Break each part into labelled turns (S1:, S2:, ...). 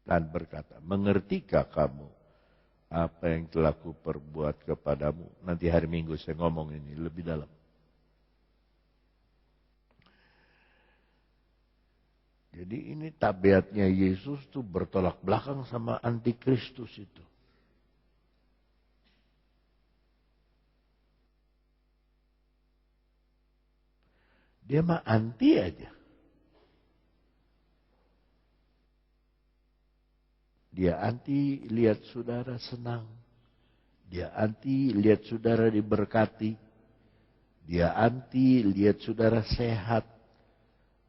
S1: dan berkata, mengertikah kamu apa yang telah kuperbuat kepadamu? Nanti hari Minggu saya ngomong ini lebih dalam. Jadi ini tabiatnya Yesus tuh bertolak belakang sama antikristus itu. Dia mah anti aja. Dia anti lihat saudara senang. Dia anti lihat saudara diberkati. Dia anti lihat saudara sehat.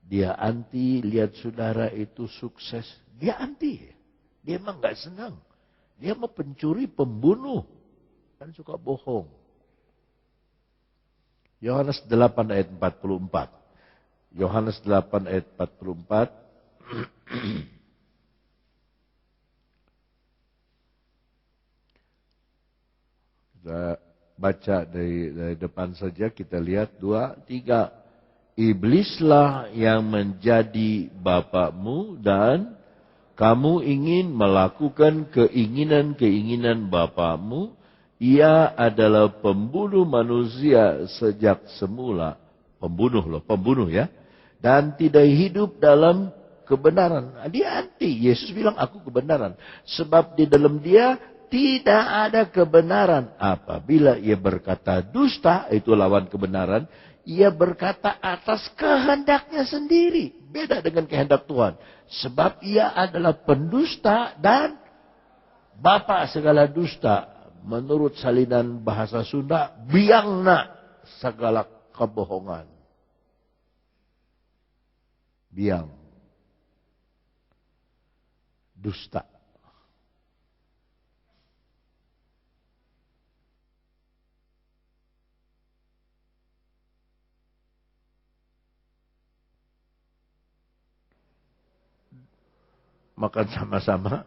S1: Dia anti lihat saudara itu sukses. Dia anti. Dia emang gak senang. Dia mau pencuri, pembunuh. Kan suka bohong. Yohanes 8 ayat 44. Yohanes 8 ayat 44. Kita baca dari depan saja. Kita lihat 2, 3. Iblislah yang menjadi bapakmu dan kamu ingin melakukan keinginan-keinginan bapakmu. Ia adalah pembunuh manusia sejak semula. Pembunuh ya. Dan tidak hidup dalam kebenaran. Dia anti. Yesus bilang aku kebenaran. Sebab di dalam dia tidak ada kebenaran. Apabila ia berkata dusta, itu lawan kebenaran. Ia berkata atas kehendaknya sendiri. Beda dengan kehendak Tuhan. Sebab ia adalah pendusta dan bapa segala dusta. Menurut salinan bahasa Sunda, biangna segala kebohongan. Biang. Dusta. Makan sama-sama,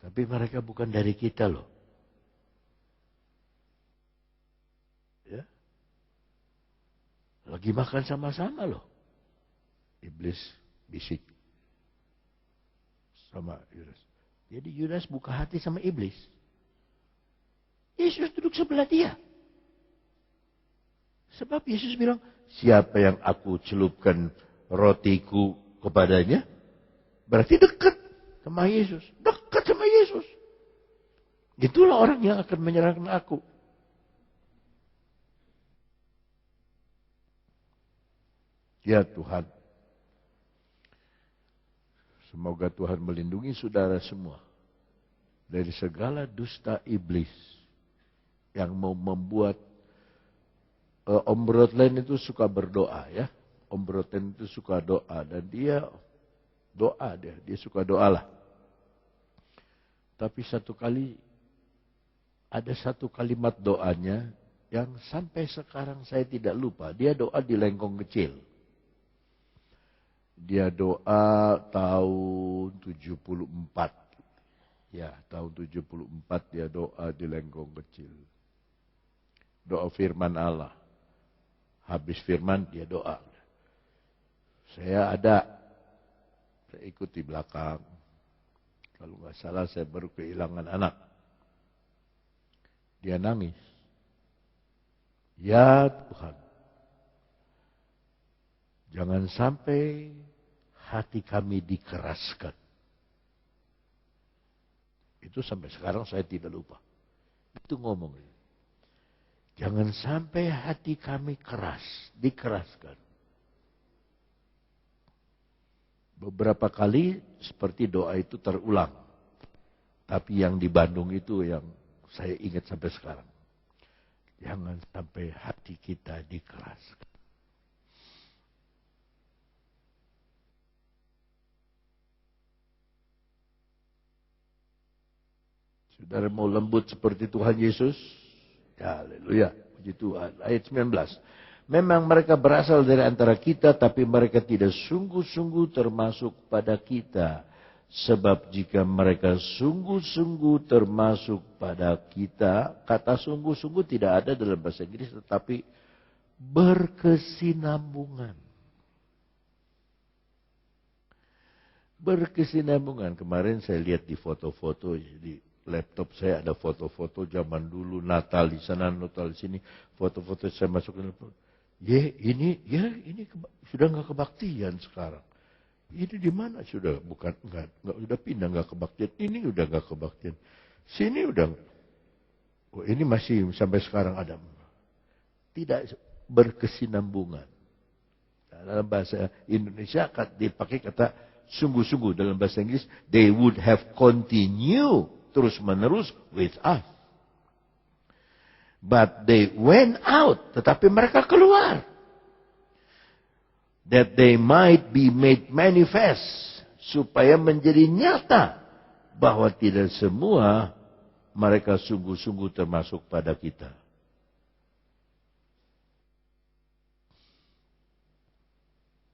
S1: tapi mereka bukan dari kita loh. Ya. Lagi makan sama-sama loh. Iblis bisik sama Yudas. Jadi Yudas buka hati sama iblis. Yesus duduk sebelah dia. Sebab Yesus bilang, siapa yang aku celupkan rotiku kepadanya? Berarti dekat sama Yesus. Dekat sama Yesus. Itulah orang yang akan menyerahkan aku. Ya Tuhan. Semoga Tuhan melindungi saudara semua. Dari segala dusta iblis. Yang mau membuat. Om Brotlen itu suka berdoa ya. Om Brotlen itu suka doa. Dan dia doa dia suka doa lah. Tapi ada satu kalimat doanya yang sampai sekarang saya tidak lupa. Dia doa di Lengkong Kecil. Dia doa tahun 74. Ya, tahun 74 dia doa di Lengkong Kecil. Doa firman Allah. Habis firman dia doa. Saya ikut di belakang. Kalau nggak salah saya baru kehilangan anak. Dia nangis. Ya Tuhan. Jangan sampai hati kami dikeraskan. Itu sampai sekarang saya tidak lupa. Itu ngomong. Jangan sampai hati kami dikeraskan. Beberapa kali seperti doa itu terulang. Tapi yang di Bandung itu yang saya ingat sampai sekarang. Jangan sampai hati kita dikeraskan. Saudara mau lembut seperti Tuhan Yesus? Ya, haleluya. Puji Tuhan. Ayat 19. Memang mereka berasal dari antara kita, tapi mereka tidak sungguh-sungguh termasuk pada kita. Sebab jika mereka sungguh-sungguh termasuk pada kita, kata sungguh-sungguh tidak ada dalam bahasa Inggris, tetapi berkesinambungan. Berkesinambungan. Kemarin saya lihat di foto-foto di laptop saya ada foto-foto zaman dulu, Natal di sana, Natal di sini, foto-foto saya masukin. Ini sudah nggak kebaktian sekarang. Ini di mana sudah nggak udah pindah nggak kebaktian. Ini udah nggak kebaktian. Sini udah. Oh, ini masih sampai sekarang ada. Tidak berkesinambungan. Dalam bahasa Indonesia dipakai kata sungguh-sungguh. Dalam bahasa Inggris, they would have continued terus-menerus with us. But they went out. Tetapi mereka keluar. That they might be made manifest. Supaya menjadi nyata. Bahwa tidak semua mereka sungguh-sungguh termasuk pada kita.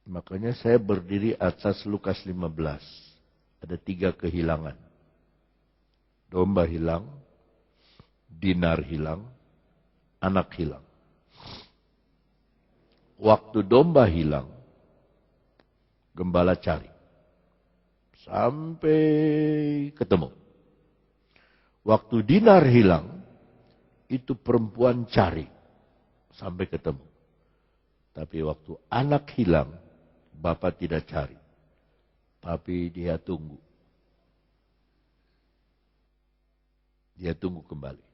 S1: Makanya saya berdiri atas Lukas 15. Ada 3 kehilangan. Domba hilang, dinar hilang, anak hilang. Waktu domba hilang, gembala cari. Sampai ketemu. Waktu dinar hilang, itu perempuan cari. Sampai ketemu. Tapi waktu anak hilang, bapak tidak cari. Tapi dia tunggu. Dia tunggu kembali.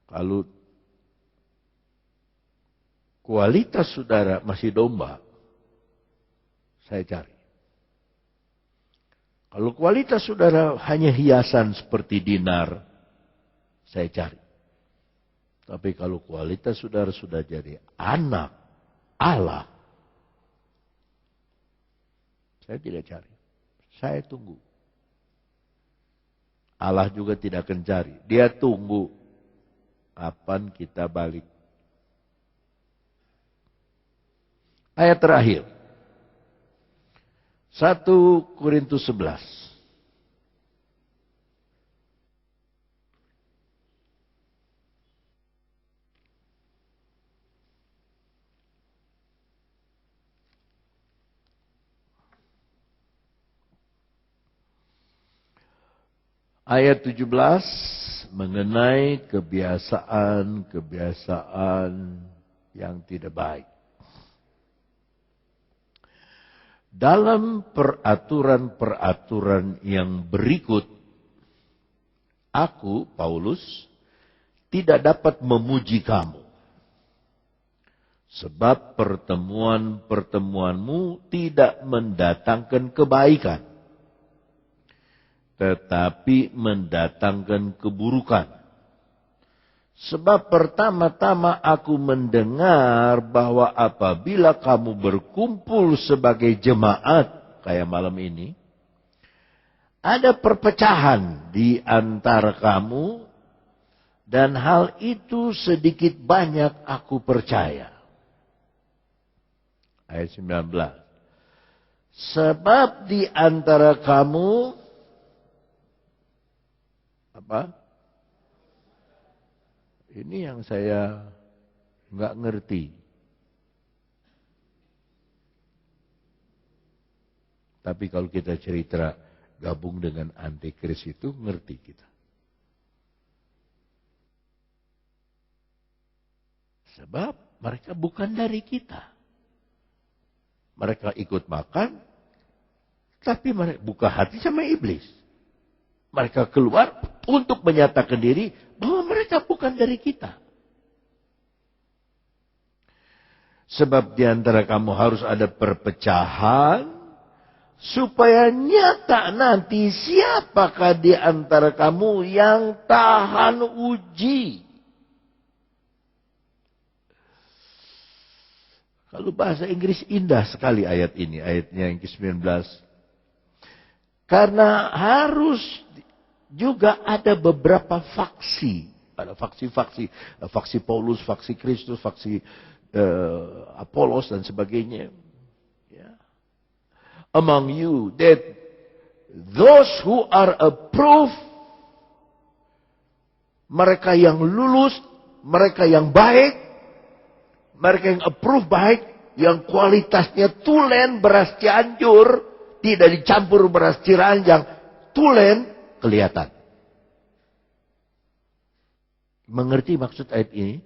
S1: Kalau kualitas saudara masih domba, saya cari. Kalau kualitas saudara hanya hiasan seperti dinar, saya cari. Tapi kalau kualitas saudara sudah jadi anak Allah, saya tidak cari. Saya tunggu. Allah juga tidak akan cari. Dia tunggu kapan kita balik. Ayat terakhir. 1 Korintus 11. Ayat 17 mengenai kebiasaan yang tidak baik. Dalam peraturan-peraturan yang berikut, aku, Paulus, tidak dapat memuji kamu. Sebab pertemuan-pertemuanmu tidak mendatangkan kebaikan, tetapi mendatangkan keburukan. Sebab pertama-tama aku mendengar bahwa apabila kamu berkumpul sebagai jemaat, kayak malam ini, ada perpecahan di antara kamu, dan hal itu sedikit banyak aku percaya. Ayat 19. Sebab di antara kamu, apa? Ini yang saya nggak ngerti. Tapi kalau kita cerita gabung dengan antikris itu ngerti kita. Sebab mereka bukan dari kita. Mereka ikut makan, tapi mereka buka hati sama iblis. Mereka keluar untuk menyatakan diri bahwa mereka bukan dari kita. Sebab di antara kamu harus ada perpecahan, supaya nyata nanti siapakah di antara kamu yang tahan uji. Kalau bahasa Inggris indah sekali ayat ini, ayatnya yang ke-19. Karena harus juga ada beberapa faksi. Ada faksi-faksi. Faksi Paulus, faksi Kristus, faksi Apolos dan sebagainya. Ya. Among you, that those who are approved, mereka yang lulus, mereka yang baik, Mereka yang approve baik, yang kualitasnya tulen beras Cianjur, tidak dicampur beras Ciranjang, tulen kelihatan. Mengerti maksud ayat ini?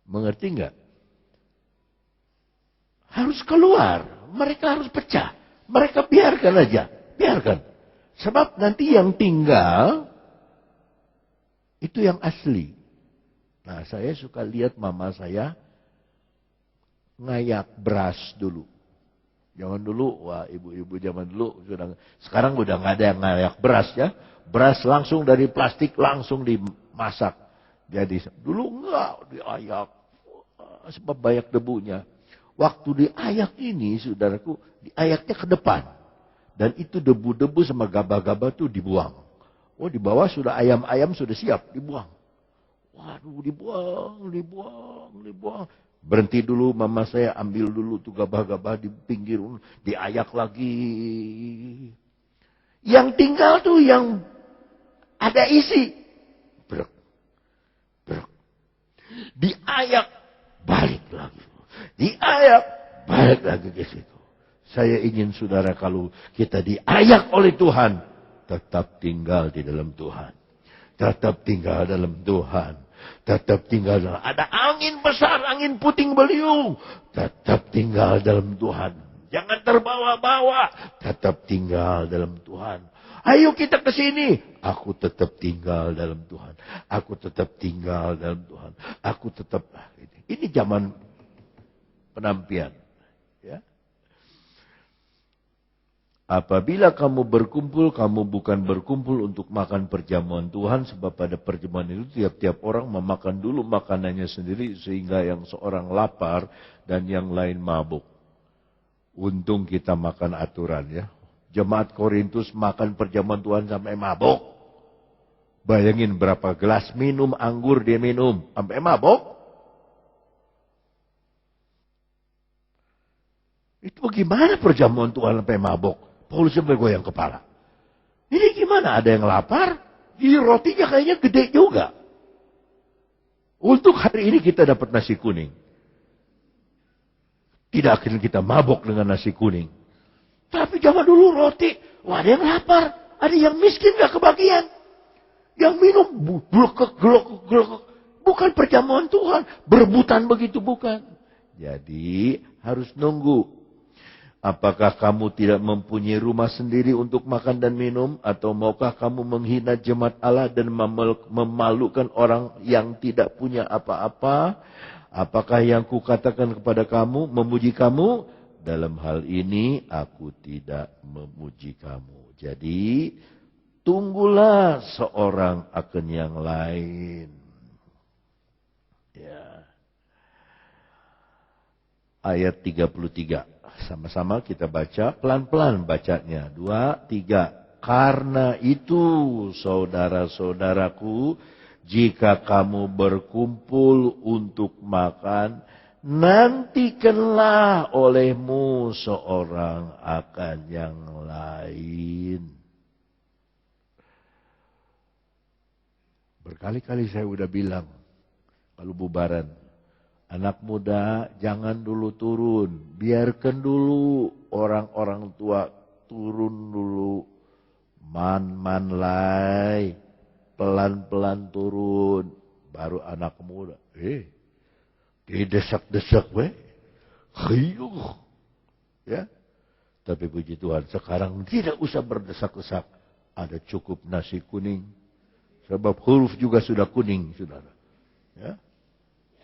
S1: Mengerti enggak? Harus keluar. Mereka harus pecah. Mereka biarkan aja. Biarkan. Sebab nanti yang tinggal, itu yang asli. Nah, saya suka lihat mama saya ngayak beras dulu. Zaman dulu, wah ibu-ibu zaman dulu sekarang udah nggak ada yang ngayak beras ya. Beras langsung dari plastik langsung dimasak. Jadi dulu enggak diayak, sebab banyak debunya. Waktu diayak ini, saudaraku, diayaknya ke depan. Dan itu debu-debu sama gabah-gabah itu dibuang. Oh, di bawah sudah ayam-ayam sudah siap, dibuang. Waduh, dibuang. Berhenti dulu, mama saya ambil dulu tuh gabah-gabah di pinggir, diayak lagi. Yang tinggal tuh yang ada isi. Brek. Diayak, balik lagi. Diayak, balik lagi ke situ. Saya ingin saudara kalau kita diayak oleh Tuhan, tetap tinggal di dalam Tuhan. Tetap tinggal dalam Tuhan. Tetap tinggal dalam. Ada angin besar, angin puting beliung. Tetap tinggal dalam Tuhan. Jangan terbawa-bawa. Tetap tinggal dalam Tuhan. Ayo kita ke sini. Aku tetap tinggal dalam Tuhan. Aku tetap tinggal dalam Tuhan. Aku tetap. Ini zaman penampian. Ya. Apabila kamu berkumpul, kamu bukan berkumpul untuk makan perjamuan Tuhan. Sebab pada perjamuan itu tiap-tiap orang memakan dulu makanannya sendiri. Sehingga yang seorang lapar dan yang lain mabuk. Untung kita makan aturan ya. Jemaat Korintus makan perjamuan Tuhan sampai mabuk. Bayangin berapa gelas minum anggur dia minum. Sampai mabuk. Itu bagaimana perjamuan Tuhan sampai mabuk? Paulus sampai goyang kepala. Ini gimana? Ada yang lapar? Di rotinya kayaknya gede juga. Untuk hari ini kita dapat nasi kuning. Tidak akan kita mabuk dengan nasi kuning. Tapi zaman dulu roti. Wah, ada yang lapar. Ada yang miskin gak kebagian. Yang minum glokek. Bukan perjamuan Tuhan. Berebutan begitu bukan. Jadi harus nunggu. Apakah kamu tidak mempunyai rumah sendiri untuk makan dan minum? Atau maukah kamu menghina jemaat Allah dan memalukan orang yang tidak punya apa-apa? Apakah yang kukatakan kepada kamu memuji kamu? Dalam hal ini aku tidak memuji kamu. Jadi tunggulah seorang akan yang lain. Ya. Ayat 33. Sama-sama kita baca, pelan-pelan bacanya. 2, 3. Karena itu, saudara-saudaraku, jika kamu berkumpul untuk makan, nantikanlah olehmu seorang akan yang lain. Berkali-kali saya udah bilang, kalau bubaran, anak muda jangan dulu turun. Biarkan dulu orang-orang tua turun dulu. Man-manlai. Pelan-pelan turun. Baru anak muda. Didesak-desak weh. Hayuh. Ya. Tapi puji Tuhan sekarang tidak usah berdesak-desak. Ada cukup nasi kuning. Sebab huruf juga sudah kuning, saudara. Ya.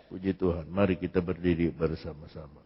S1: Puji Tuhan, mari kita berdiri bersama-sama.